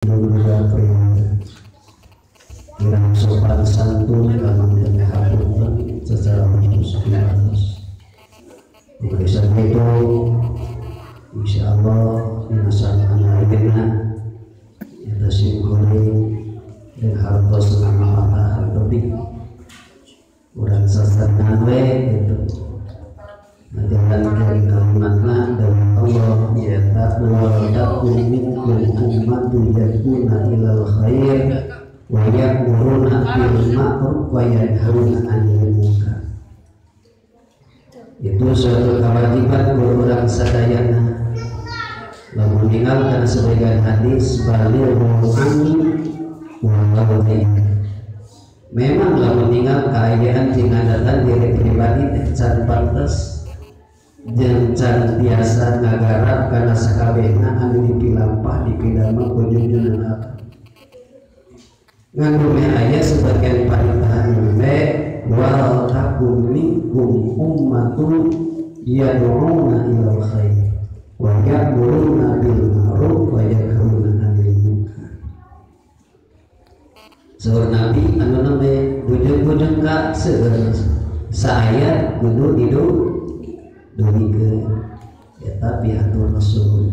yang sopan santun dalam menyampaikan secara khusus. Oleh sebab itu, insya Allah anak kita kita simkuli dan hartos nama hartobik orang sasana itu menjalankan kalimatnya dari Allah ya takwa minkum ummatu yakuna ilal khair wa ya'muruna bil ma'ruf wa yanhauna 'anil munkar. Itu suatu kewajiban orang sadayana. Lalu meninggalkan sebagian hadis balighu anni walau memang lalu meninggal keayaan tingadatan diri pribadi can pantes jeung can biasa ngagarap kana sakabehna anu dipilampah dipidamel ku junjungan ngandung aya sebagian paritahan we wal takum minkum ummatun yad'una ilal khair wa ya'muruna bil ma'ruf wa yanhauna 'anil munkar. Saur Nabi anu name bujeng-bujeng ka seueur saayat kudu didugikeun eta pihatur Rasul.